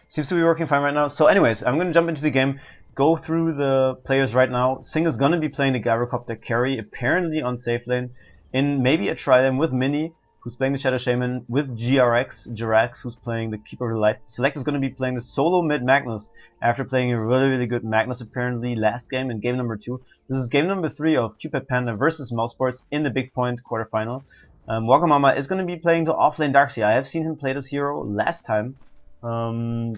Seems to be working fine right now. So anyways, I'm going to jump into the game, go through the players right now. Sing is going to be playing the Gyrocopter carry, apparently on safe lane, in maybe a tri-lane with Mini, who's playing the Shadow Shaman, with Jirax, who's playing the Keeper of the Light. Select is going to be playing the solo mid Magnus, after playing a really good Magnus apparently last game in game number 2. This is game number 3 of QPanda versus Mouse Sports in the Big Point quarterfinal. Wagamama is going to be playing the offlane Darkseer. I have seen him play this hero last time,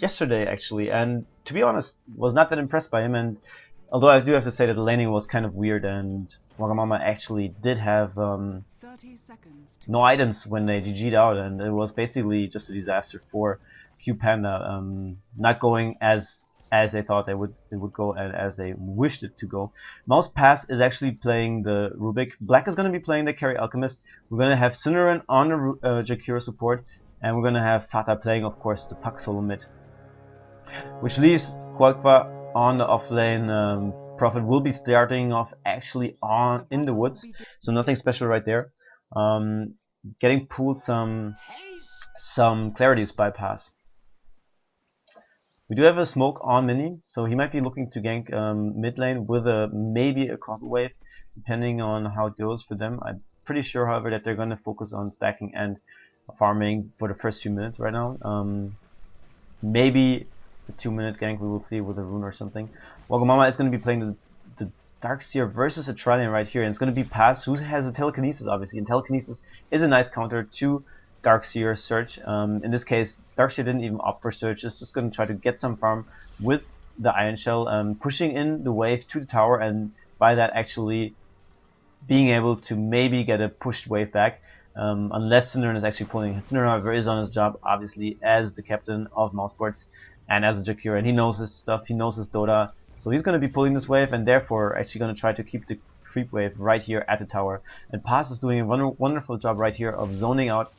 yesterday actually, and to be honest, was not that impressed by him. And although I do have to say that the laning was kind of weird, and Wagamama actually did have 30 seconds no items when they GG'd out, and it was basically just a disaster for QPanda, not going as they thought it would go and as they wished it to go. Mouse Pass is actually playing the Rubik. Black is going to be playing the Carry Alchemist. We're going to have Syneran on the Jakiro support, and we're going to have Fata playing, of course, the Puck solo mid. Which leaves Quagva on the offlane. Prophet will be starting off actually on in the woods, so nothing special right there. Getting pulled some Clarity's bypass. We do have a smoke on Mini, so he might be looking to gank mid lane with maybe a Cotton Wave, depending on how it goes for them. I'm pretty sure, however, that they're going to focus on stacking and farming for the first few minutes right now. Maybe a 2-minute gank we will see with a rune or something. Wagamama is going to be playing the Darkseer versus a Trillian right here, and it's going to be Paz, who has a Telekinesis obviously, and Telekinesis is a nice counter to Darkseer Search. In this case, Darkseer didn't even opt for Search, it's just going to try to get some farm with the Iron Shell, pushing in the wave to the tower, and by that actually being able to maybe get a pushed wave back, unless Syneran is actually pulling. Syneran, however, is on his job, obviously, as the captain of Mouse Sports and as a Jakiro, and he knows his stuff, he knows his Dota, so he's going to be pulling this wave, and therefore actually going to try to keep the creep wave right here at the tower. And Paz is doing a wonderful job right here of zoning out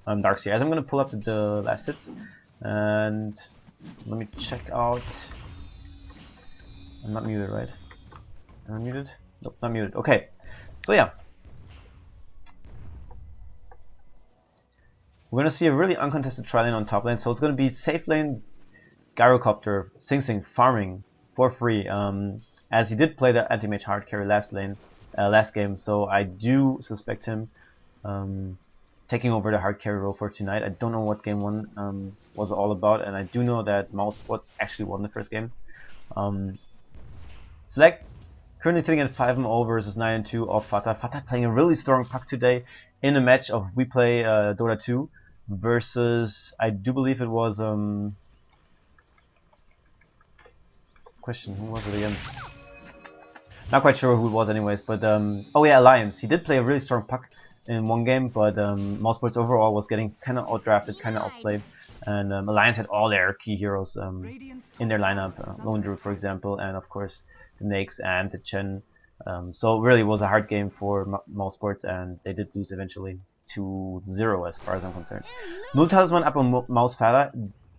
Darkseer. As I'm going to pull up the last hits, and let me check out. I'm not muted, right? Am I muted? Nope, not muted. Okay, so yeah. We're going to see a really uncontested tri-lane on top lane, so it's going to be safe lane Gyrocopter, Sing farming for free, as he did play the anti-mage hard carry last game, so I do suspect him taking over the hard carry role for tonight. I don't know what game 1 was all about, and I do know that Mouse Sports actually won the first game. Select currently sitting at 5-0 versus 9-2 of Fata. Fata playing a really strong puck today in a match of We Play Dota 2 versus, I do believe it was question, who was it against? Not quite sure who it was anyways, but oh yeah, Alliance. He did play a really strong puck in one game, but Mouse Sports overall was getting kind of outdrafted, kind of outplayed, and Alliance had all their key heroes in their lineup, Lone Druid for example, and of course the Nakes and the Chen. So really it was a hard game for Mouse Sports, and they did lose eventually 2-0 as far as I'm concerned. Null Talisman up on Mouse Fada.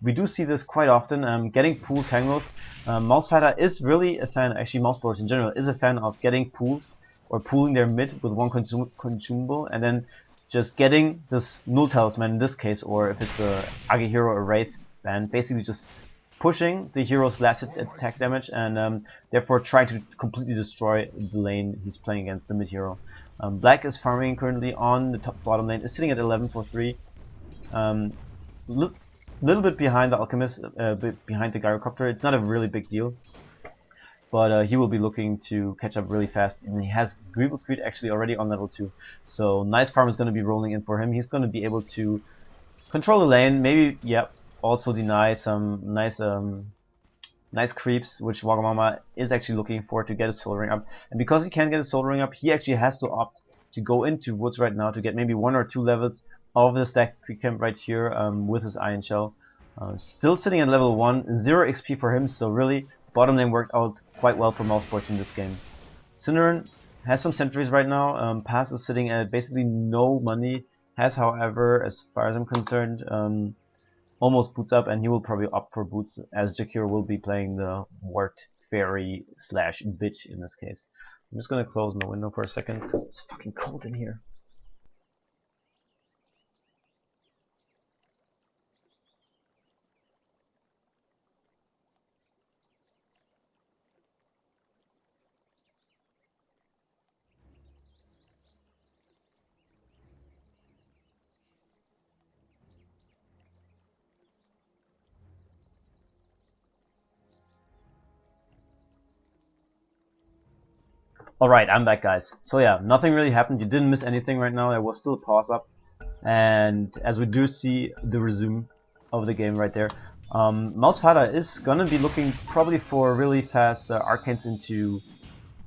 We do see this quite often, getting pooled tangles. Mouse Fada is really a fan, actually Mouse Sports in general is a fan of getting pooled or pooling their mid with one consumable, and then just getting this Null Talisman in this case, or if it's a Agi hero or Wraith, and basically just pushing the hero's last attack damage, and therefore trying to completely destroy the lane he's playing against, the mid hero. Black is farming currently on the bottom lane, is sitting at 11 for 3. Little bit behind the Alchemist, behind the Gyrocopter. It's not a really big deal, but he will be looking to catch up really fast, and he has Greeble Street actually already on level 2, so nice farm is going to be rolling in for him. He's going to be able to control the lane, maybe, yeah, also deny some nice creeps, which Wagamama is actually looking for to get his soul ring up. And because he can't get his soul ring up, he actually has to opt to go into woods right now to get maybe 1 or 2 levels of the stack creep camp right here with his Iron Shell. Still sitting at level 1, 0 XP for him, so really bottom lane worked out quite well for Mouse Sports in this game. Syneran has some sentries right now. Pass is sitting at basically no money, has however, as far as I'm concerned, almost boots up, and he will probably opt for boots, as Jakiro will be playing the Wart Fairy / Bitch in this case. I'm just gonna close my window for a second because it's fucking cold in here. Alright, I'm back, guys. So yeah, nothing really happened. You didn't miss anything right now. There was still a pause up. And as we do see the resume of the game right there, Mouse is gonna be looking probably for really fast arcanes into,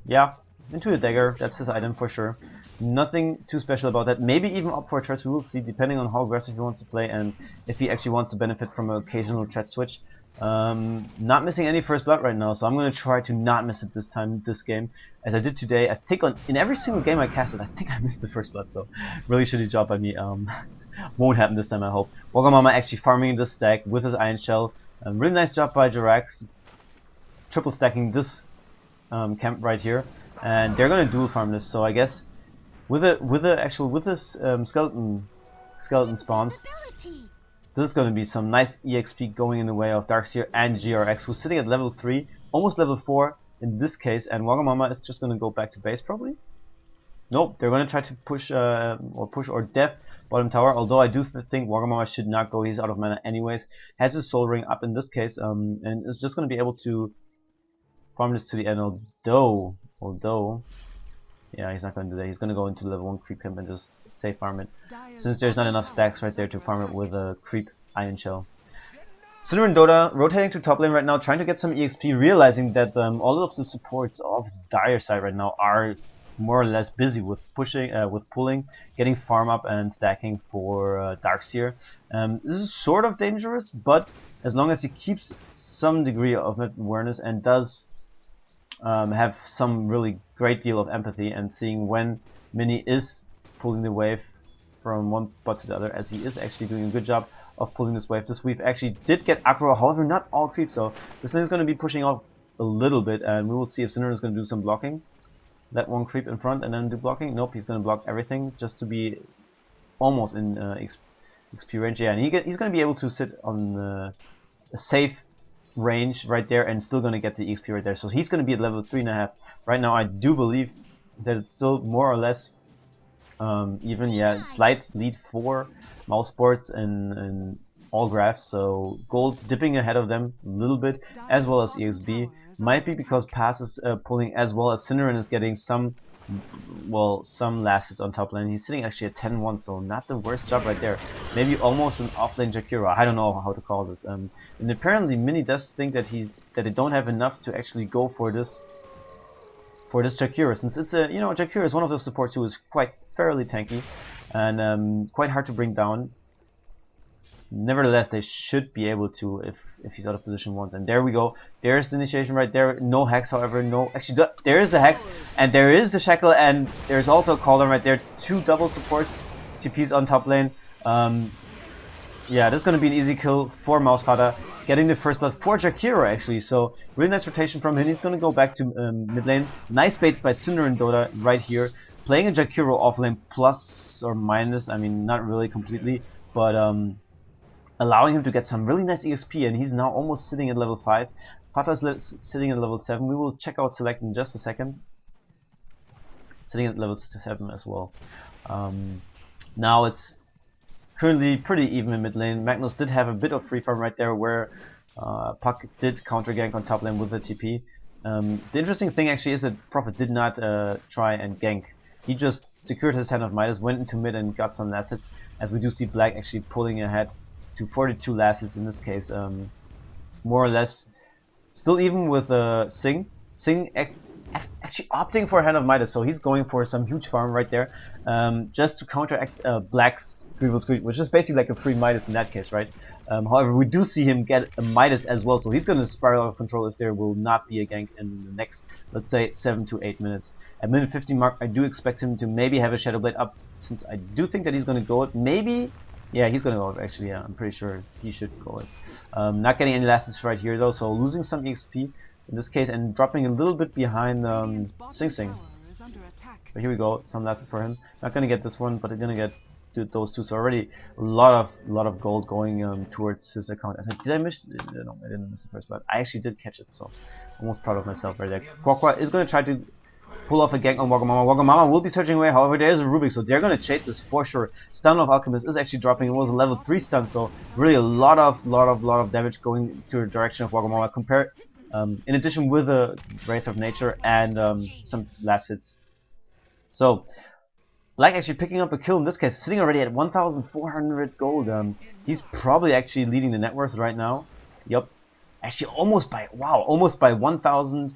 yeah, into a dagger. That's his item for sure. Nothing too special about that. Maybe even up for a threat, we will see, depending on how aggressive he wants to play and if he actually wants to benefit from an occasional threat switch. Not missing any first blood right now, so I'm going to try to not miss it this time, this game, as I did today. I think in every single game I casted, I think I missed the first blood, so really shitty job by me. Won't happen this time, I hope. Wagamama actually farming this stack with his Iron Shell. Really nice job by Jirax, triple stacking this camp right here, and they're gonna dual farm this. So I guess with this skeleton spawns, this is going to be some nice EXP going in the way of Darkseer and GRX, who's sitting at level 3, almost level 4 in this case, and Wagamama is just going to go back to base probably? Nope, they're going to try to push or def bottom tower, although I do think Wagamama should not go, he's out of mana anyways. Has his soul ring up in this case, and is just going to be able to farm this to the end, although yeah, he's not going to do that. He's going to go into level 1 creep camp and just safe farm it, since there's not enough stacks right there to farm it with a creep Iron Shell. Cinder and Dota rotating to top lane right now, trying to get some EXP, realizing that all of the supports of Dire side right now are more or less busy with pushing, with pulling, getting farm up and stacking for Darkseer. This is sort of dangerous, but as long as he keeps some degree of awareness and does have some really great deal of empathy and seeing when Mini is pulling the wave from one spot to the other, as he is actually doing a good job of pulling this wave. This wave actually did get aggro, however not all creep, so this lane is going to be pushing out a little bit, and we will see if Cinder is going to do some blocking. Let one creep in front and then do blocking. Nope, he's going to block everything just to be almost in XP range. Yeah, and he's going to be able to sit on a safe range right there and still going to get the XP right there. So he's going to be at level 3.5. Right now I do believe that it's still more or less even, yeah, slight lead for Mouse Sports and all graphs, so gold dipping ahead of them a little bit, as well as EXB. Might be because Pass is pulling as well as Cinder is getting some, well, some last hits on top lane. He's sitting actually at 10-1, so not the worst job right there. Maybe almost an offlane Jakiro. I don't know how to call this. And apparently Mini does think that they don't have enough to actually go for this Jakiro, since it's a, Jakiro is one of those supports who is quite fairly tanky and quite hard to bring down. Nevertheless, they should be able to if he's out of position once. And there we go. There's the initiation right there. No hex, however. No, actually, there is the hex, and there is the shackle, and there's also a cauldron right there. 2 double supports, TPs on top lane. Yeah, this is going to be an easy kill for Mousefada, getting the first blood for Jakiro actually. So really nice rotation from him. He's going to go back to mid lane. Nice bait by Cinder and Dota right here, playing a Jakiro off lane plus or minus. I mean, not really completely, but allowing him to get some really nice EXP, and he's now almost sitting at level 5. Fata's sitting at level 7. We will check out Select in just a second. Sitting at level 7 as well. Now it's currently pretty even in mid lane. Magnus did have a bit of free farm right there, where Puck did counter gank on top lane with the TP. The interesting thing actually is that Prophet did not try and gank. He just secured his Hand of Midas, went into mid and got some last hits, as we do see Black actually pulling ahead to 42 last hits in this case, more or less. Still even with Sing actually opting for Hand of Midas, so he's going for some huge farm right there, just to counteract Black's Grievous Greed, which is basically like a free Midas in that case, right? However, we do see him get a Midas as well, so he's going to spiral out of control if there will not be a gank in the next, let's say, 7 to 8 minutes. At minute 50 mark, I do expect him to maybe have a Shadow Blade up, since I do think that he's going to go it. Maybe. Yeah, he's gonna go it, actually. Yeah, I'm pretty sure he should go it. Not getting any last hits right here though, so losing some EXP in this case and dropping a little bit behind Sing Sing. But here we go, some last hits for him. Not gonna get this one, but they're gonna get those two. So already a lot of gold going towards his account. Did I miss? No, I didn't miss the first, but I actually did catch it. So almost proud of myself right there. Quaqua is gonna try to pull off a gank on Wagamama. Wagamama will be searching away, however there is a Rubik, so they're gonna chase this for sure. Stun of Alchemist is actually dropping. It was a level 3 stun, so really a lot of damage going to the direction of Wagamama. in addition with a Wraith of Nature and some last hits. So Black actually picking up a kill in this case, sitting already at 1,400 gold. He's probably actually leading the net worth right now. Yup. Actually almost by 1,000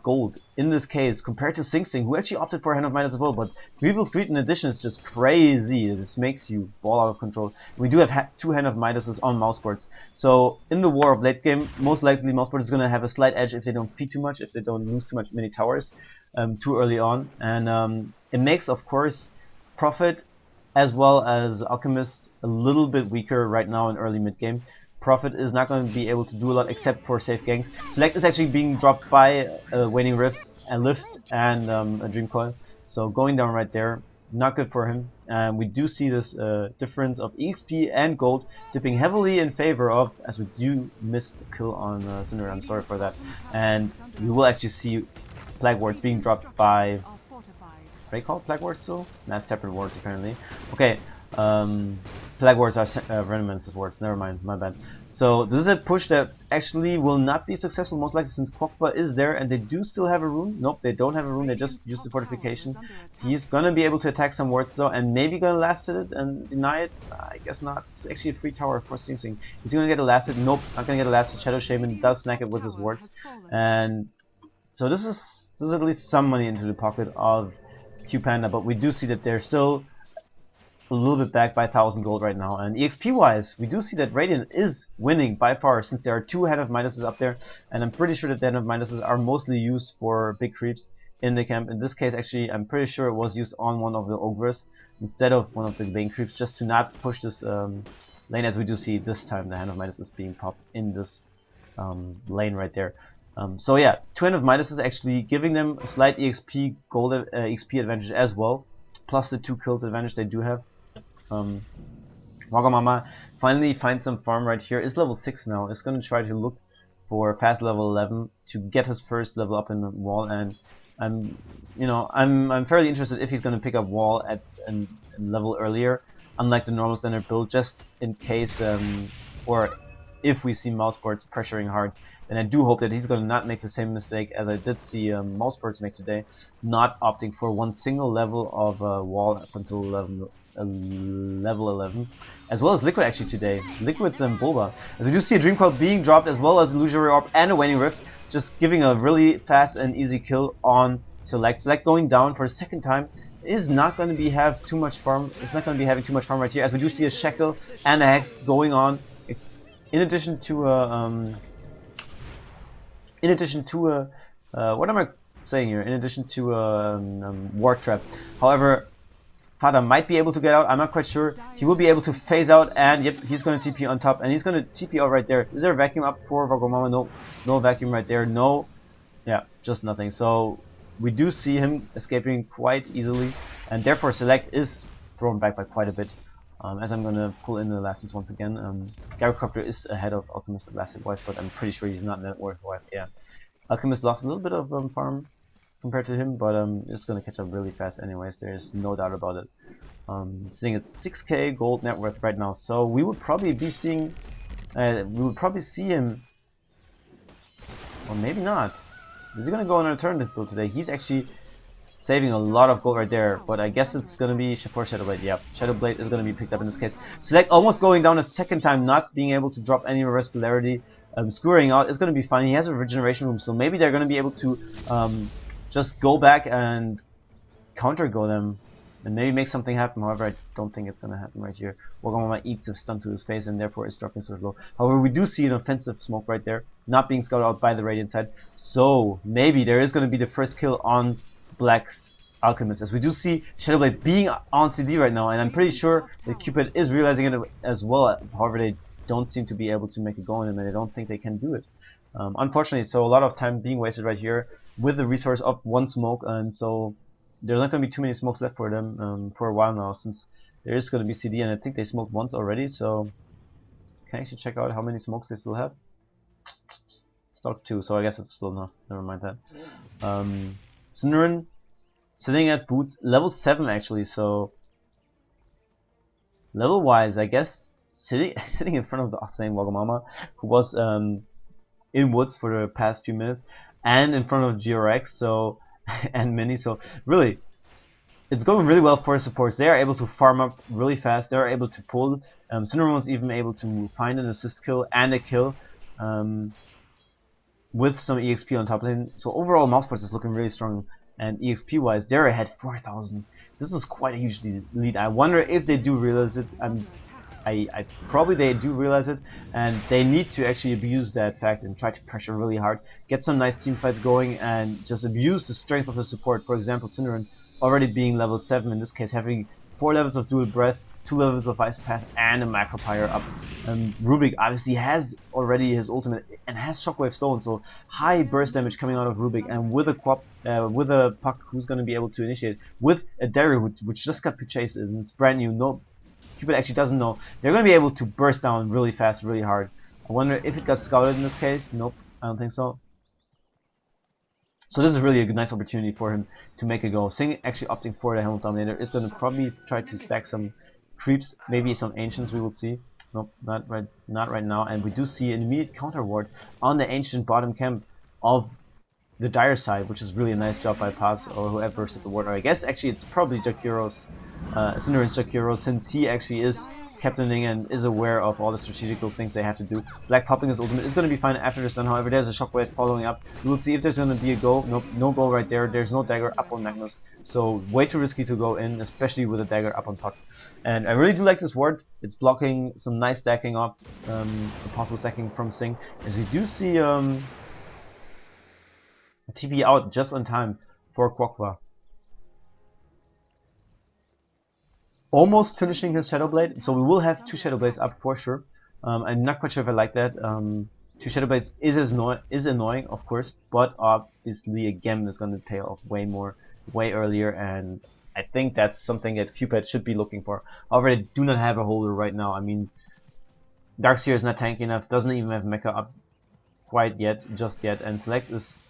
gold in this case compared to Sing Sing, who actually opted for Hand of Midas as well. But Weevil's Greed in addition is just crazy. It just makes you ball out of control. We do have two Hand of Midases on Mouseboards. So in the war of late game, most likely Mouseboard is going to have a slight edge if they don't feed too much, if they don't lose too many towers too early on. And it makes, of course, Prophet as well as Alchemist a little bit weaker right now in early mid game. Prophet is not going to be able to do a lot except for safe ganks. Select is actually being dropped by Waning Rift, a Lift, and a Dream Coil. So going down right there, not good for him. And we do see this difference of EXP and gold dipping heavily in favor of, as we do miss the kill on Cinder. I'm sorry for that. And we will actually see Plague Wards being dropped by... Are they called Plague Wards still? Not separate wards apparently. Okay, Plague Wards are Venomous wards, never mind, my bad. So this is a push that actually will not be successful most likely since Kokva is there and they do still have a rune. Nope, they don't have a rune, they just use the fortification. He's gonna be able to attack some wards though and maybe gonna last it and deny it. I guess not. It's actually a free tower for Sing Sing. He's gonna get a last hit. Nope, not gonna get a last hit. Shadow Shaman does snack it with his wards. And so this is at least some money into the pocket of QPanda, but we do see that they're still a little bit back by 1,000 gold right now. And EXP wise, we do see that Radiant is winning by far since there are two Hand of Midases up there, and I'm pretty sure that the Hand of Midases are mostly used for big creeps in the camp. In this case, actually, I'm pretty sure it was used on one of the Ogres instead of one of the main creeps, just to not push this lane, as we do see this time the Hand of Midas is being popped in this lane right there. So yeah, two Hand of Midas is actually giving them a slight EXP gold XP advantage as well, plus the 2 kills advantage they do have. Wagamama finally finds some farm right here. Is level 6 now. Is going to try to look for fast level 11 to get his first level up in the wall, and I'm fairly interested if he's going to pick up wall at a level earlier, unlike the normal standard build, just in case or if we see Mouseboards pressuring hard, then I do hope that he's going to not make the same mistake as I did see Mouseboards make today, not opting for one single level of wall up until level 11, as well as Liquid actually today. Liquid's and Bulba. As we do see a Dream Coil being dropped, as well as Illusory Orb and a Waning Rift, just giving a really fast and easy kill on Select. Select going down for a second time is not going to be have too much farm. It's not going to be having too much farm right here, as we do see a Shackle and a Hex going on. In addition to what am I saying here? In addition to Ward Trap. However, Fada might be able to get out. I'm not quite sure. He will be able to phase out, and yep, he's going to TP on top, and he's going to TP out right there. Is there a vacuum up for Vagomama? No, no vacuum right there. No, yeah, just nothing. So we do see him escaping quite easily, and therefore Select is thrown back by quite a bit. As I'm going to pull in the last hits once again. Gyrocopter is ahead of Alchemist at last hit wise, but I'm pretty sure he's not net worthwhile. Yeah, Alchemist lost a little bit of farm compared to him, but it's going to catch up really fast anyways. There's no doubt about it. Sitting at 6k gold net worth right now, so we would probably be seeing, see him, or maybe not. Is he going to go on an alternative build today? He's actually saving a lot of gold right there, but I guess it's going to be for Shadowblade. Yeah, Shadowblade is going to be picked up in this case. Select almost going down a second time, not being able to drop any reverse polarity. Screwing out is going to be fine. He has a regeneration room, so maybe they're going to be able to just go back and counter go them and maybe make something happen. However, I don't think it's going to happen right here. Wagamama eats a stun to his face and therefore is dropping so low. However, we do see an offensive smoke right there, not being scouted out by the Radiant side. So maybe there is going to be the first kill on Black's Alchemist, as we do see Shadowblade being on CD right now, and I'm pretty sure that Cupid is realizing it as well. However, they don't seem to be able to make it go on him, and I don't think they can do it. Unfortunately, so a lot of time being wasted right here with the resource of one smoke, and so there's not going to be too many smokes left for them for a while now, since there is going to be CD, and I think they smoked once already, so can I actually check out how many smokes they still have? Stock 2, so I guess it's still enough. Never mind that. Synerin sitting at boots, level 7 actually, so level wise I guess sitting in front of the offlane Wagamama, who was in woods for the past few minutes, and in front of GRX, so and Mini. So really, it's going really well for supports. They are able to farm up really fast. They are able to pull. Syndrome was even able to find an assist kill and a kill with some EXP on top lane. So overall, Mousesports is looking really strong. And EXP wise, they're ahead 4,000. This is quite a huge lead. I wonder if they do realize it. I probably they do realize it, and they need to actually abuse that fact and try to pressure really hard, get some nice team fights going, and just abuse the strength of the support. For example, Synderen already being level 7, in this case having 4 levels of dual breath, 2 levels of ice path, and a macro pyre up. Rubik obviously has already his ultimate and has shockwave stolen, so high burst damage coming out of Rubik, and with a puck who's going to be able to initiate, with a Dario which just got purchased and it's brand new. No, Cupid actually doesn't know. They're going to be able to burst down really fast, really hard. I wonder if it got scouted in this case. Nope, I don't think so. So this is really a nice opportunity for him to make a go. Sing actually opting for the Helm Dominator is going to probably try to stack some creeps, maybe some Ancients, we will see. Nope, not right now. And we do see an immediate counter ward on the Ancient bottom camp of the Dire side, which is really a nice job by Paz or whoever set the ward. Or I guess actually it's probably Jakiro's, Cinderen's Jakiro, since he actually is captaining and is aware of all the strategical things they have to do. Black popping his ultimate is going to be fine after the stun. However, there's a shockwave following up. We will see if there's going to be a go. Nope, no go right there. There's no dagger up on Magnus, so way too risky to go in, especially with a dagger up on Puck. And I really do like this ward. It's blocking some nice stacking up, possible stacking from Sing, as we do see TP out just on time for Kwokwa. Almost finishing his Shadow Blade, so we will have 2 Shadow Blades up for sure. I'm not quite sure if I like that. 2 Shadow Blades is annoying, of course, but obviously a gem is going to pay off way earlier, and I think that's something that Cupid should be looking for. However, they do not have a holder right now. I mean, Darkseer is not tanky enough, doesn't even have Mecha up quite yet, just yet, and Select is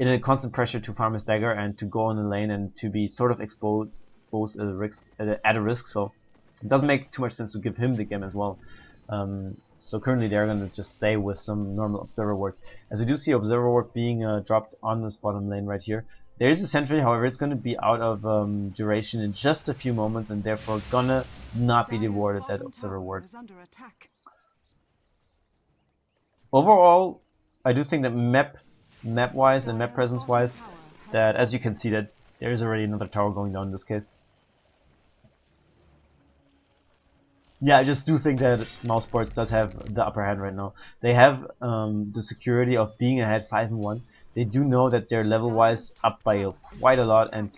in a constant pressure to farm his dagger and to go on the lane and to be sort of exposed at a risk, so it doesn't make too much sense to give him the game as well. So currently they're going to just stay with some normal Observer wards, as we do see Observer ward being dropped on this bottom lane right here. There is a sentry, however it's going to be out of duration in just a few moments, and therefore gonna not be rewarded that Observer ward. Overall, I do think that map wise and map presence wise, that as you can see that there is already another tower going down in this case. Yeah, I just do think that Mousesports does have the upper hand right now. They have the security of being ahead 5-1. They do know that they're level wise up by quite a lot, and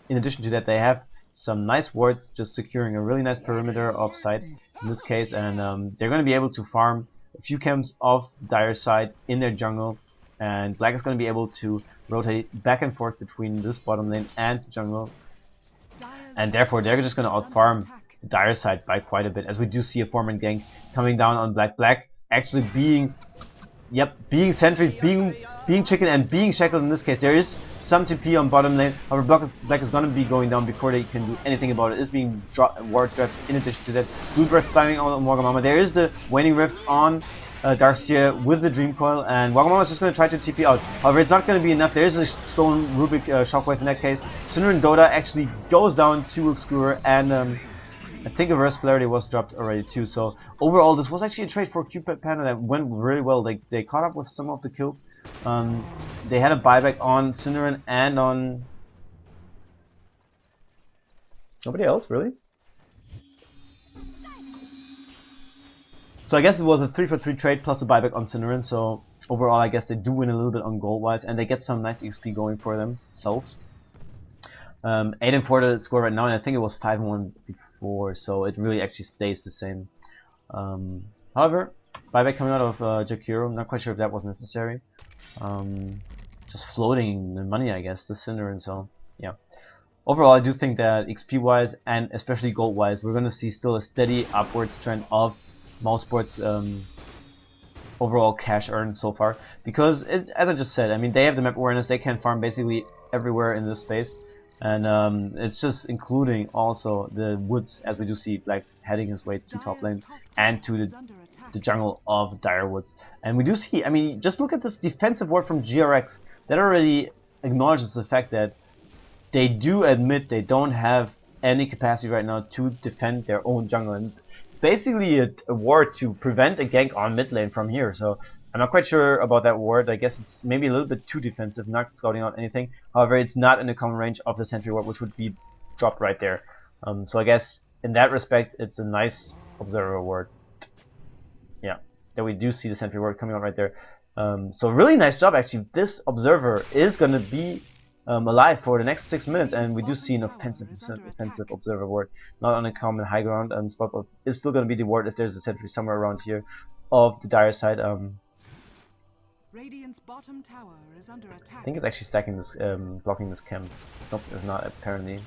in addition to that they have some nice wards just securing a really nice perimeter of sight in this case, and they're going to be able to farm a few camps of Dire side in their jungle, and Black is going to be able to rotate back and forth between this bottom lane and jungle, and therefore they're just going to outfarm the Dire side by quite a bit, as we do see a 4-man gank coming down on Black. Black actually being sentry, being chicken, and being shackled in this case. There is some TP on bottom lane, however Black is going to be going down before they can do anything about it. It's being ward trapped. In addition to that, Blue Breath climbing on Wagamama. There is the Waning Rift on Darkseer with the Dream Coil, and Wagamama is just going to try to TP out. However, it's not going to be enough. There is a stolen Rubik Shockwave in that case. Syndra and Dota actually goes down to Obscure, and I think a Reverse Polarity was dropped already too. So overall, this was actually a trade for QPanda that went really well. They caught up with some of the kills. They had a buyback on Synderen and on nobody else really. So I guess it was a 3-for-3 trade plus a buyback on Synderen. So overall, I guess they do win a little bit on gold wise, and they get some nice XP going for themselves. 8-4 the score right now, and I think it was 5-1 before, so it really actually stays the same. However, buyback coming out of Jakiro, I'm not quite sure if that was necessary. Just floating the money, I guess, the Cinder, and so yeah. Overall, I do think that XP wise and especially gold wise, we're going to see still a steady upwards trend of Mousesports' overall cash earned so far, because as I just said, I mean, they have the map awareness, they can farm basically everywhere in this space. And it's just including also the woods, as we do see Black heading his way to top lane and to the jungle of Dire Woods. And we do see, I mean, just look at this defensive ward from GRX. That already acknowledges the fact that they do admit they don't have any capacity right now to defend their own jungle. And it's basically a ward to prevent a gank on mid lane from here. So I'm not quite sure about that ward. I guess it's maybe a little bit too defensive, not scouting out anything. However, it's not in the common range of the sentry ward, which would be dropped right there. So I guess in that respect, it's a nice observer ward. Yeah, that we do see the sentry ward coming out right there. So really nice job actually. This observer is gonna be alive for the next 6 minutes, and we do see an offensive observer ward, not on a common high ground spot, but it's still gonna be the ward if there's a sentry somewhere around here of the Dire side. Radiant's bottom tower is under attack. I think it's actually stacking this, blocking this camp. Nope, it's not apparently.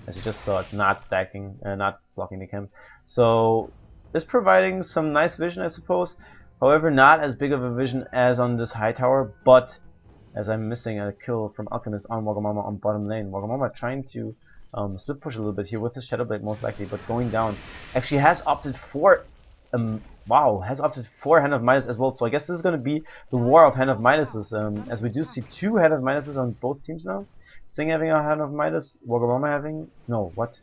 As you just saw, it's not stacking, not blocking the camp. So it's providing some nice vision, I suppose. However, not as big of a vision as on this high tower, but as I'm missing a kill from Alchemist on Wagamama on bottom lane. Wagamama trying to split push a little bit here with his Shadow Blade most likely, but going down. Actually has opted for Hand of Midas as well. So I guess this is going to be the war of Hand of Midases, as we do see 2 Hand of Midases on both teams now. Sing having a Hand of Midas, Wagamama having... No, what?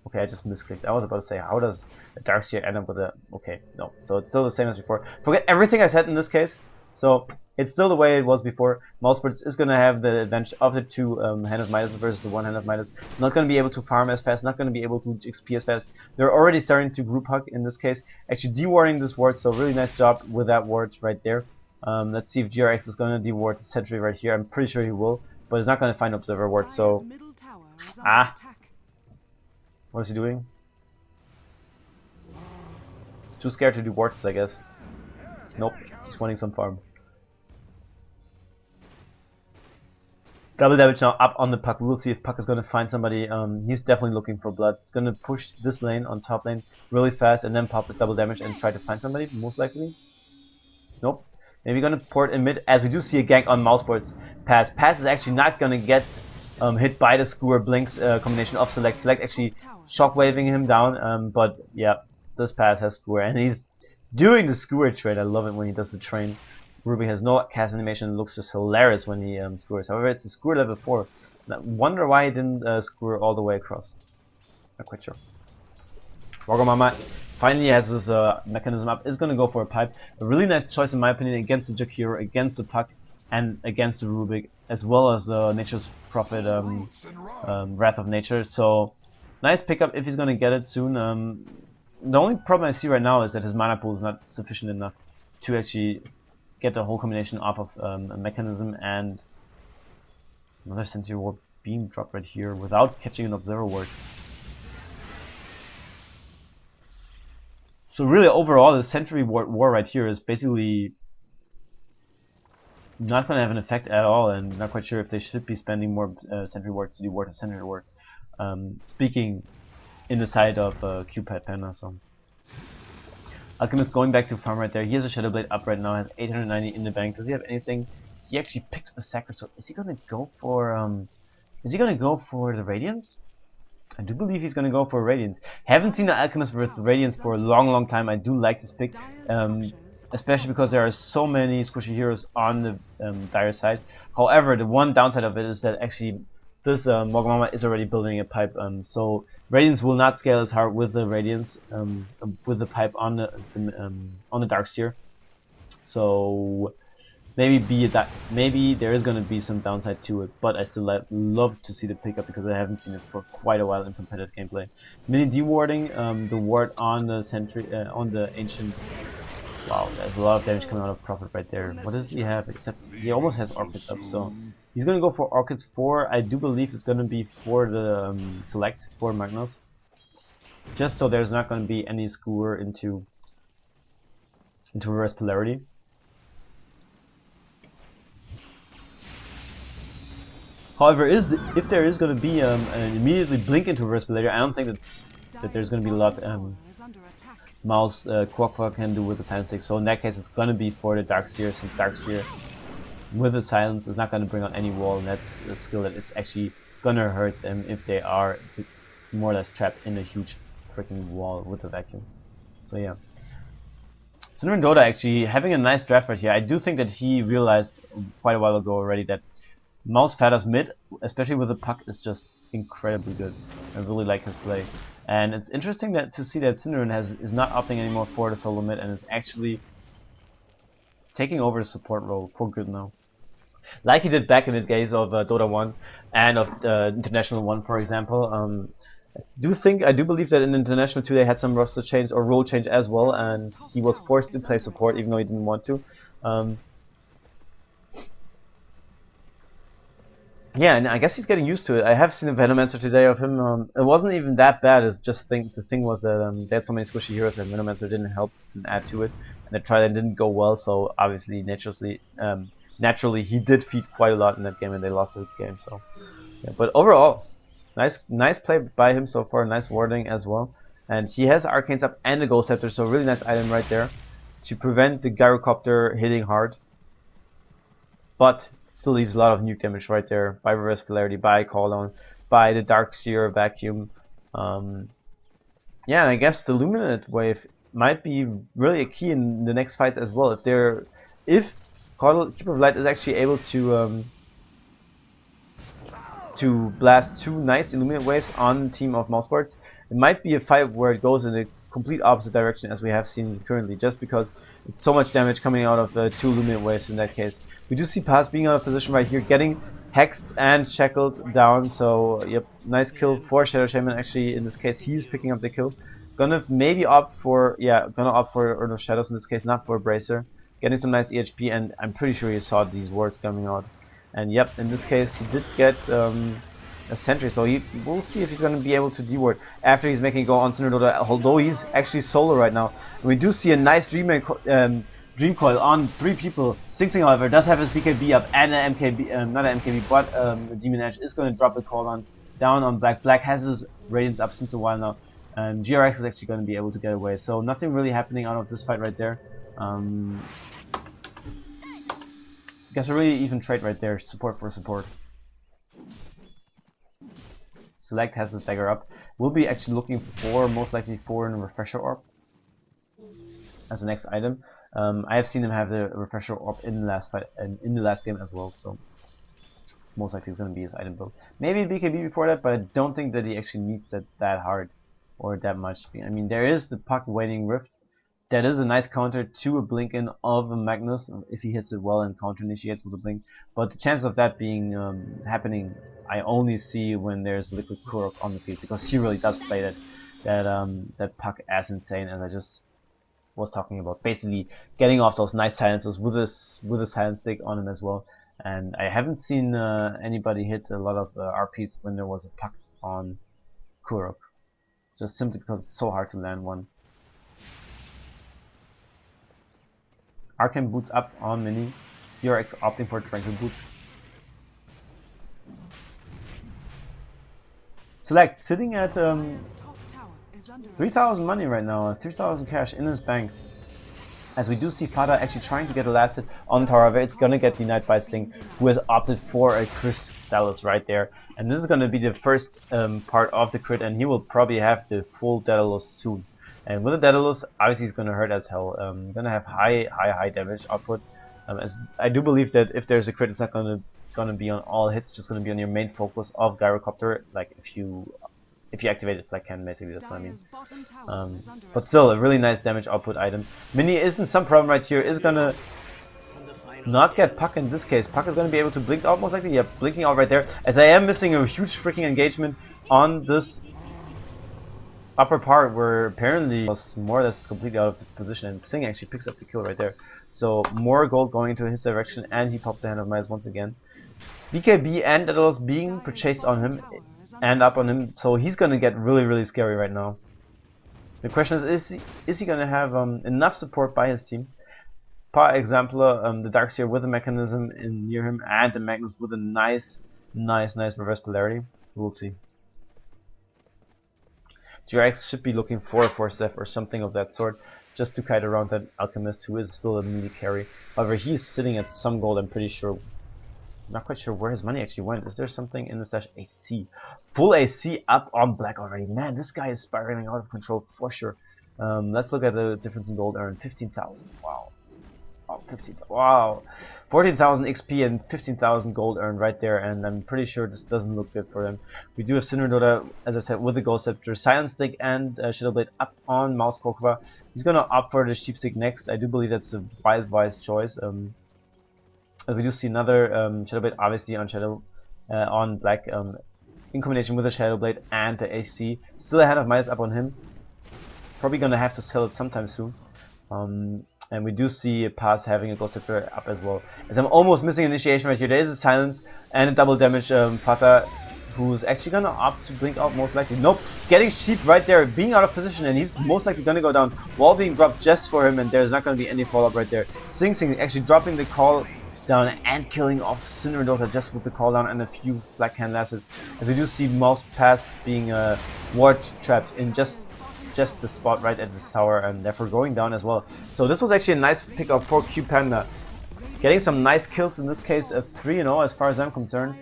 Okay, I just misclicked. I was about to say, how does a Darkseer end up with a... Okay, no. So it's still the same as before. Forget everything I said in this case. So it's still the way it was before. Mouse is going to have the advantage of the 2 Hand of Midas versus the 1 Hand of Midas. Not going to be able to farm as fast, not going to be able to XP as fast. They're already starting to group hug in this case. Actually dewarding this ward, so really nice job with that ward right there. Let's see if GRX is going to deward the sentry right here. I'm pretty sure he will, but he's not going to find observer ward, so... What is he doing? Too scared to do wards, I guess. Nope, just wanting some farm. Double damage now up on the Puck. We will see if Puck is going to find somebody. He's definitely looking for blood. He's going to push this lane on top lane really fast and then pop his double damage and try to find somebody, most likely. Nope. Maybe going to port in mid, as we do see a gank on Mousesport's pass. Pass is actually not going to get hit by the Skewer Blinks combination of Select. Select actually shockwaving him down, but yeah, this pass has Skewer, and he's doing the Skewer trade. I love it when he does the train. Ruby has no cast animation, it looks just hilarious when he skewers. However, it's a Skewer level 4. I wonder why he didn't skewer all the way across. Not quite sure. Wagamama finally has this mechanism up, is going to go for a pipe. A really nice choice in my opinion against the Jakiro, against the Puck, and against the Rubik, as well as the Nature's Prophet, Wrath of Nature. So, nice pickup if he's going to get it soon. The only problem I see right now is that his mana pool is not sufficient enough to actually get the whole combination off of a mechanism, and another Sentry Ward being dropped right here without catching an Observer Ward. So really overall the Sentry Ward war right here is basically not going to have an effect at all, and not quite sure if they should be spending more Sentry Wards to do Ward to Sentry Ward. Speaking in the side of QPanda, so. Alchemist going back to farm right there. He has a Shadow Blade up right now, has 890 in the bank. Does he have anything? He actually picked up a Sacred Sword. Is he gonna go for the Radiance? I do believe he's gonna go for Radiance. Haven't seen an Alchemist with Radiance for a long time. I do like this pick, especially because there are so many squishy heroes on the Dire side. However, the one downside of it is that actually this Wagamama is already building a pipe, so Radiance will not scale as hard with the Radiance, with the pipe on the Darkseer. So maybe there is going to be some downside to it, but I still love to see the pickup because I haven't seen it for quite a while in competitive gameplay. Mini dewarding, the ward on the sentry, on the ancient. Wow, there's a lot of damage coming out of Prophet right there. What does he have? Except he almost has Orchids up, so he's gonna go for Orchids 4. I do believe it's gonna be for the Select for Magnus, just so there's not gonna be any skewer into reverse polarity. However, if there is gonna be an immediately blink into reverse polarity, I don't think that there's gonna be a lot Mouse Quackquack can do with the Silence Stick. So in that case, it's gonna be for the Darkseer, since Darkseer with the silence is not gonna bring out any wall, and that's a skill that is actually gonna hurt them if they are more or less trapped in a huge freaking wall with the vacuum. So yeah. Syndra Dota actually having a nice draft right here. I do think that he realized quite a while ago already that Mouse Fadder's mid, especially with the puck, is just incredibly good. I really like his play. And it's interesting that to see that Syndra is not opting anymore for the solo mid and is actually taking over the support role for good now. Like he did back in the days of Dota 1 and of International 1, for example. I do believe that in International 2 they had some roster change or role change as well, and he was forced to play support even though he didn't want to. Yeah, and I guess he's getting used to it. I have seen a Venomancer today of him. It wasn't even that bad. It's just the thing was that they had so many squishy heroes and Venomancer didn't help and add to it, and they tried and didn't go well. So obviously, naturally, he did feed quite a lot in that game, and they lost the game. So, yeah. But overall, nice play by him so far. Nice warding as well, and he has Arcanes up and the Ghost Scepter, so really nice item right there to prevent the Gyrocopter hitting hard. But still leaves a lot of nuke damage right there by Reverse Polarity, by Call-On, by the Darkseer Vacuum. Yeah, and I guess the Luminate Wave might be really a key in the next fights as well. If Keeper of Light is actually able to blast 2 nice Illuminate Waves on the team of Mousesports, it might be a fight where it goes in the complete opposite direction as we have seen currently, just because it's so much damage coming out of the 2 Luminate Waves in that case. We do see Paz being out of position right here, getting hexed and shackled down, so yep, nice kill for Shadow Shaman. Actually, in this case, he's picking up the kill. Gonna opt for Urn of Shadows in this case, not for a Bracer. Getting some nice EHP, and I'm pretty sure he saw these wards coming out. And yep, in this case, he did get a sentry, so we'll see if he's going to be able to deward after he's making go on Syndra Dota, although he's actually solo right now. And we do see a nice Dream Coil on 3 people. Sing Sing, however, does have his BKB up and an MKB, not an MKB, but the Demon Edge is going to drop the call on down on Black. Black has his Radiance up since a while now, and GRX is actually going to be able to get away. So nothing really happening out of this fight right there. Guess a really even trade right there, support for support. Select has his dagger up. We'll be actually looking for, most likely for, a Refresher Orb as the next item. I have seen him have the Refresher Orb in the last fight and in the last game as well, so most likely it's going to be his item build. Maybe BKB before that, but I don't think that he actually needs that hard or that much. I mean, there is the Puck Waning Rift. That is a nice counter to a blink in of a Magnus if he hits it well and counter initiates with a blink. But the chance of that being happening, I only see when there's Liquid Kurok on the field, because he really does play that puck as insane as I just was talking about. Basically, getting off those nice silences with a silence stick on him as well. And I haven't seen anybody hit a lot of RPs when there was a puck on Kurok, just simply because it's so hard to land one. Arcane Boots up on Mini. DRX opting for Tranquil Boots. Select sitting at 3,000 money right now, 3,000 cash in his bank. As we do see Fada actually trying to get a last hit on tower, it's gonna get denied by Sing, who has opted for a Chris Dallas right there. And this is gonna be the first part of the crit, and he will probably have the full Daedalus soon. And with the Daedalus, obviously he's gonna hurt as hell. Gonna have high damage output. As I do believe that if there's a crit, it's not gonna be on all hits. It's just gonna be on your main focus of Gyrocopter. Like if you activate it like Cannon, basically that's what I mean. But still, a really nice damage output item. Mini isn't some problem right here. Is gonna not get Puck in this case. Puck is gonna be able to blink out most likely. Yeah, blinking out right there. As I am missing a huge freaking engagement on this upper part, where apparently was more or less completely out of position, and Sing actually picks up the kill right there. So more gold going into his direction, and he popped the Hand of Mice once again. BKB and Daedalus being purchased on him and up on him, so he's gonna get really scary right now. The question is he gonna have enough support by his team? Par example, the Darkseer with a mechanism in near him, and the Magnus with a nice reverse polarity. We'll see. GRX should be looking for a Force Staff or something of that sort, just to kite around that Alchemist, who is still a melee carry. However, he's sitting at some gold, I'm pretty sure. Not quite sure where his money actually went. Is there something in the stash? AC. Full AC up on black already. Man, this guy is spiraling out of control for sure. Let's look at the difference in gold earned. 15,000. Wow. Oh, 15. Wow. 14,000 XP and 15,000 gold earned right there, and I'm pretty sure this doesn't look good for him. We do have Cinderodota, as I said, with the Ghost Scepter, Silent Stick, and Shadowblade up on Mouse Kokova. He's gonna opt for the Sheep Stick next. I do believe that's a wise choice. We do see another Shadowblade, obviously on on black, in combination with the Shadowblade and the AC. Still ahead of Midas up on him. Probably gonna have to sell it sometime soon. And we do see Pass having a Ghost Scepter up as well. As I'm almost missing initiation right here. There is a silence and a double damage Fata, who's actually gonna opt to blink out most likely. Nope, getting sheep right there, being out of position, and he's most likely gonna go down. Wall being dropped just for him, and there's not gonna be any follow-up right there. Sing Sing actually dropping the call down and killing off Cinderodota just with the call down and a few Black Hand Lassets. As we do see Mouse Pass being ward trapped in just the spot right at this tower, and therefore going down as well. So this was actually a nice pickup for QPanda. Getting some nice kills, in this case a 3-0 as far as I'm concerned.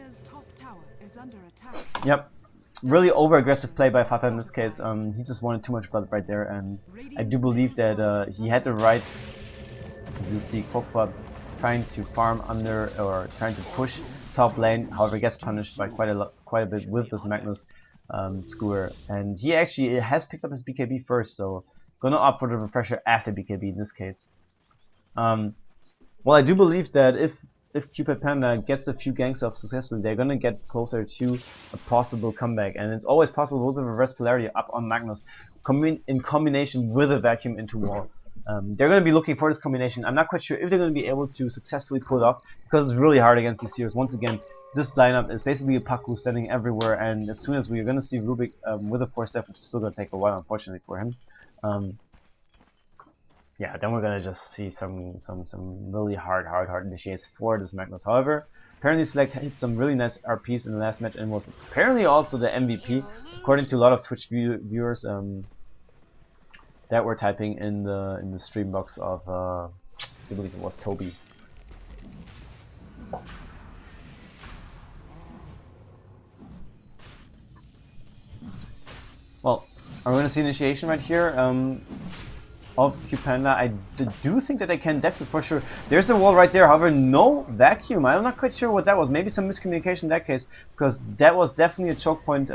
Yep. Really over-aggressive play by Fata in this case. He just wanted too much blood right there, and I do believe that he had the right. You see Kokwa trying to farm under, or trying to push top lane, however gets punished by quite a bit with this Magnus Skewer, and he actually has picked up his BKB first, so gonna opt for the refresher after BKB in this case. Well, I do believe that if QPanda gets a few ganks off successfully, they're gonna get closer to a possible comeback, and it's always possible with the reverse polarity up on Magnus, in combination with a vacuum into wall. They're going to be looking for this combination. I'm not quite sure if they're going to be able to successfully pull it off, because it's really hard against these heroes. Once again, this lineup is basically a Paku standing everywhere, and as soon as we're going to see Rubik with a 4-step, which is still going to take a while, unfortunately for him. Yeah, then we're going to just see some really hard initiates for this Magnus. However, apparently Select hit some really nice RPs in the last match and was apparently also the MVP, according to a lot of Twitch viewers that were typing in the stream box of I believe it was Toby. Well, are we going to see initiation right here of QPanda? I do think that they can depth this for sure. There's a wall right there, however no vacuum. I'm not quite sure what that was. Maybe some miscommunication in that case, because that was definitely a choke point.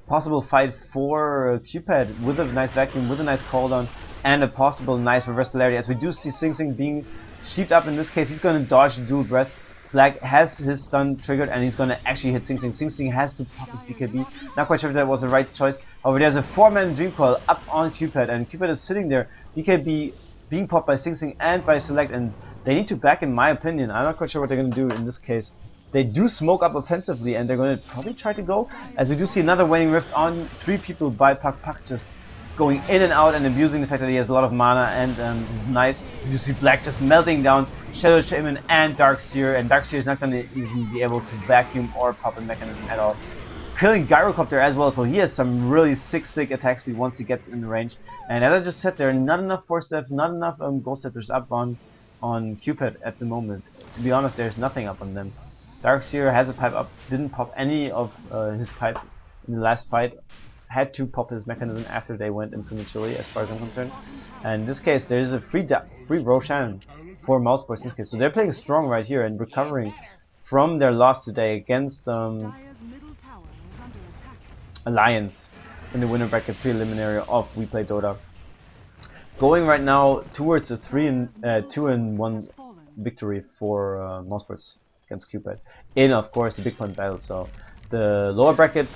Possible fight for Cupid with a nice vacuum, with a nice cooldown, and a possible nice reverse polarity. As we do see Sing Sing being sheeped up in this case, he's going to dodge the dual breath. Black has his stun triggered, and he's going to actually hit Sing Sing. Sing Sing has to pop his BKB. Not quite sure if that was the right choice. However, there's a 4-man Dream Coil up on Cupid, and Cupid is sitting there. BKB being popped by Sing Sing and by Select, and they need to back, in my opinion. I'm not quite sure what they're going to do in this case. They do smoke up offensively, and they're going to probably try to go, as we do see another Waning Rift on 3 people by Puck just going in and out and abusing the fact that he has a lot of mana, and he's nice. You see Black just melting down Shadow Shaman and Darkseer, and Darkseer is not going to even be able to vacuum or pop a mechanism at all. Killing Gyrocopter as well, so he has some really sick attack speed once he gets in the range. And as I just said, there are not enough 4-steps, not enough Ghost Scepters up on Cupid at the moment. To be honest, there's nothing up on them. Darkseer has a pipe up, didn't pop any of his pipe in the last fight, had to pop his mechanism after they went in prematurely, as far as I'm concerned. And in this case, there is a free Roshan for Mouseboys in this case, so they're playing strong right here and recovering from their loss today against Alliance in the winner bracket preliminary of We Play Dota. Going right now towards a 2-1 victory for Mouseboys against Cupid in, of course, the big point battle. So the lower bracket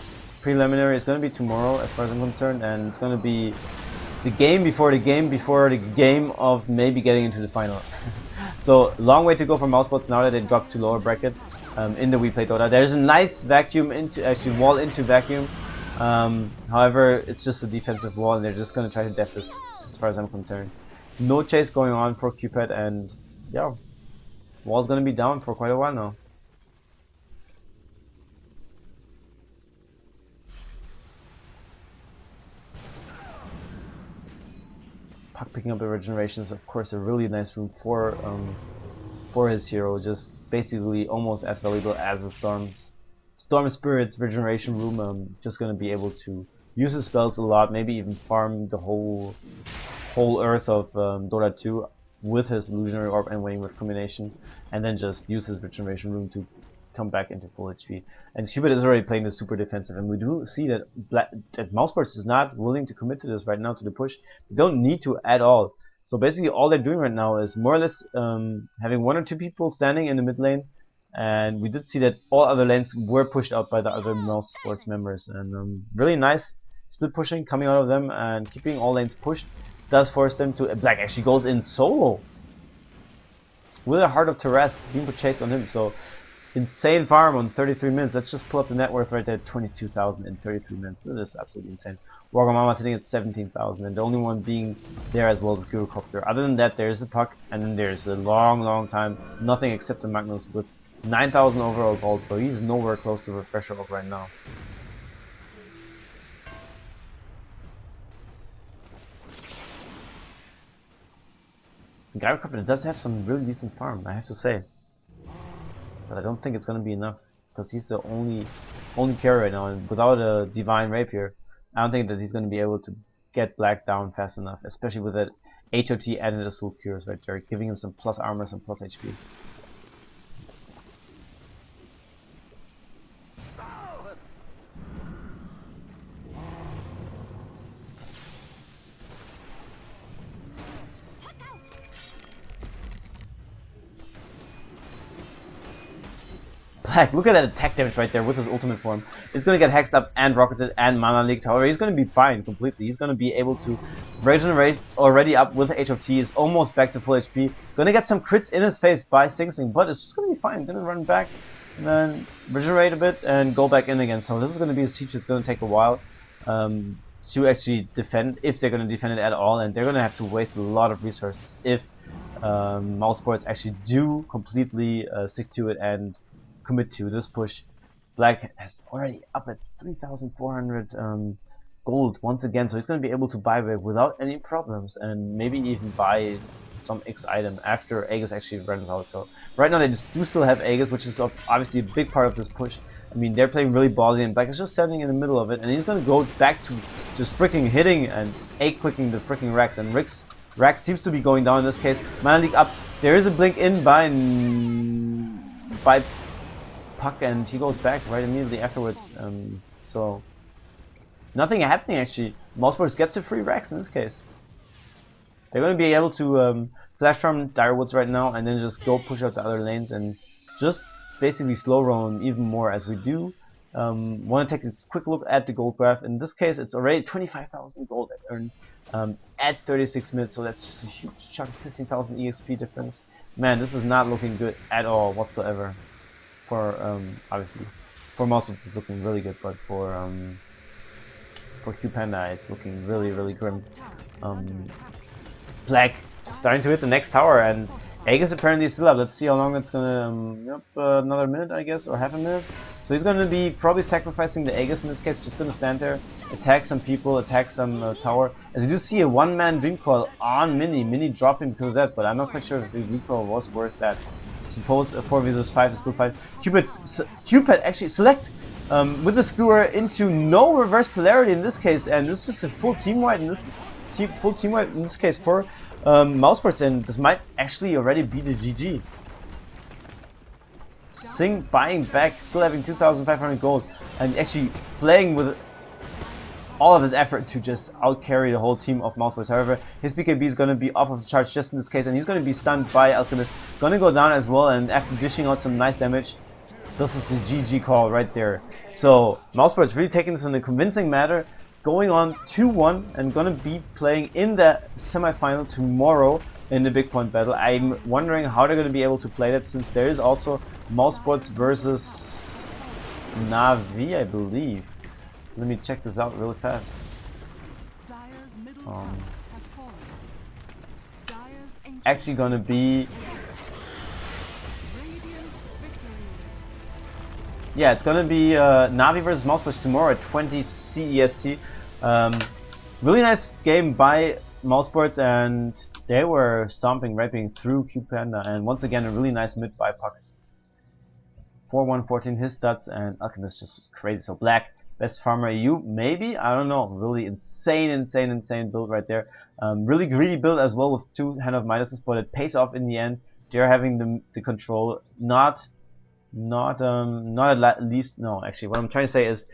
preliminary is going to be tomorrow, as far as I'm concerned, and it's going to be the game before the game of maybe getting into the final. So long way to go for Mousebots now that they dropped to lower bracket in the We Play Dota. There's a nice vacuum into, actually wall into vacuum. However, it's just a defensive wall, and they're just going to try to def this, as far as I'm concerned. No chase going on for Cupid, and yeah, wall's going to be down for quite a while now. Puck picking up the regeneration is, of course, a really nice room for his hero. Just basically almost as valuable as the Storm Spirit's Regeneration Room. Just gonna be able to use his spells a lot, maybe even farm the whole Earth of Dota 2 with his Illusionary Orb and Waiting Wave combination, and then just use his Regeneration Room to come back into full HP. And QPanda is already playing this super defensive, and we do see that Mousesports is not willing to commit to this right now, to the push. They don't need to at all. So basically all they're doing right now is more or less having 1 or 2 people standing in the mid lane, and we did see that all other lanes were pushed out by the other Mousesports members, and really nice split pushing coming out of them, and keeping all lanes pushed does force them to... Black actually goes in solo with a Heart of Tarrasque being chased on him. So insane farm on 33 minutes. Let's just pull up the net worth right there, 22,000 in 33 minutes. This is absolutely insane. Wagamama sitting at 17,000, and the only one being there as well as Gyrocopter. Other than that, there's the Puck, and then there's a long time nothing except the Magnus with 9,000 overall gold, so he's nowhere close to Refresher Orb right now. Gyrocopter does have some really decent farm, I have to say. But I don't think it's going to be enough, because he's the only carry right now, and without a Divine Rapier, I don't think that he's going to be able to get Black down fast enough, especially with that HOT and Assault Cures right there, giving him some plus armor, some plus HP. Black, look at that attack damage right there with his ultimate form. He's gonna get hexed up and rocketed and mana leaked. However, he's gonna be fine completely. He's gonna be able to regenerate already up with HOT. Is almost back to full HP. Gonna get some crits in his face by Sing Sing, but it's just gonna be fine. Gonna run back and then regenerate a bit and go back in again. So this is gonna be a siege that's gonna take a while to actually defend, if they're gonna defend it at all, and they're gonna have to waste a lot of resources if Mousesports actually do completely stick to it and commit to this push. Black has already up at 3,400 gold once again, so he's going to be able to buy back without any problems, and maybe even buy some X item after Aegis actually runs out. So right now they do still have Aegis, which is obviously a big part of this push. I mean, they're playing really ballsy, and Black is just standing in the middle of it, and he's going to go back to just freaking hitting and A-clicking the freaking Rax, and Rax seems to be going down in this case. Mana Leak up. There is a blink in by Puck, and he goes back right immediately afterwards. So nothing happening actually. Mousesports gets a free Rax in this case. They're going to be able to flash farm Direwoods right now, and then just go push out the other lanes and just basically slow roam even more as we do. Want to take a quick look at the gold graph. In this case, it's already 25,000 gold earned at 36 minutes, so that's just a huge chunk, 15,000 EXP difference. Man, this is not looking good at all whatsoever. For obviously, for Mousesports it's looking really good, but for QPanda it's looking really grim. Black just starting to hit the next tower, and Aegis apparently is still up. Let's see how long it's gonna. Another minute, I guess, or half a minute. So he's gonna be probably sacrificing the Aegis in this case. Just gonna stand there, attack some people, attack some tower. As you do see a one-man Dream Coil on Mini dropping because of that, but I'm not quite sure if the Dream Coil was worth that. Suppose a 4 vs 5 is still 5. Cupid actually select with the skewer into no reverse polarity in this case, and this is just a full team wipe in this case for Mousesports, and this might actually already be the GG. Sing buying back, still having 2,500 gold, and actually playing with all of his effort to just out-carry the whole team of Mousesports. However, his BKB is going to be off of the charge just in this case, and he's going to be stunned by Alchemist. Going to go down as well, and after dishing out some nice damage, this is the GG call right there. So, Mousesports really taking this in a convincing manner, going on 2-1, and going to be playing in the semi-final tomorrow in the Big Point battle. I'm wondering how they're going to be able to play that, since there is also Mousesports versus Na'Vi, I believe. Let me check this out really fast. It's actually gonna be... Yeah, it's gonna be Na'Vi versus Mousesports tomorrow at 20 CEST. Really nice game by Mousesports, and they were stomping, raping through QPanda, and once again a really nice mid by Puck. 4114 his stats, and Alchemist just was crazy. So Black, best farmer EU, maybe? I don't know. Really insane build right there. Really greedy build as well with 2 Hand of Midases, but it pays off in the end. They're having the control, not at least, no, actually, what I'm trying to say is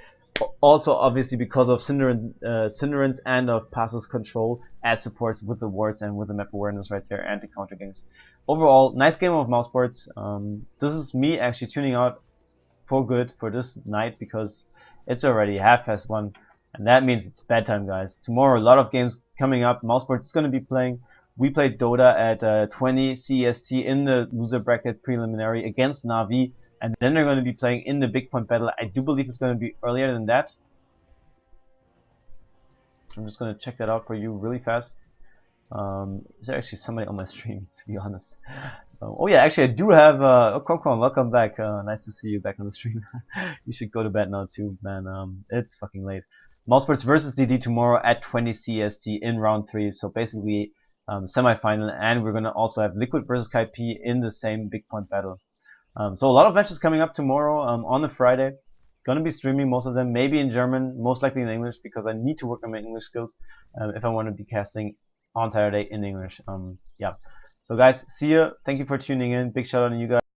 also obviously because of Cinderance and of Passes control as supports with the wards and with the map awareness right there and the counter ganks. Overall, nice game of mouse sports. This is me actually tuning out for good for this night because it's already 1:30 and that means it's bedtime, guys. Tomorrow a lot of games coming up. Mouse sports is going to be playing. We played Dota at 20 CEST in the loser bracket preliminary against Navi. And then they're going to be playing in the big point battle. I do believe it's going to be earlier than that. I'm just going to check that out for you really fast. Is there actually somebody on my stream, to be honest? Oh yeah, actually I do have, oh, Concon, welcome back. Nice to see you back on the stream. You should go to bed now too, man. It's fucking late. Mousesports versus DD tomorrow at 20 CST in round 3. So basically, semi-final, and we're going to also have Liquid versus KP in the same big point battle. So a lot of matches coming up tomorrow on the Friday. Gonna be streaming most of them, maybe in German, most likely in English, because I need to work on my English skills if I want to be casting on Saturday in English. Yeah. So guys, see ya. Thank you for tuning in. Big shout out to you guys.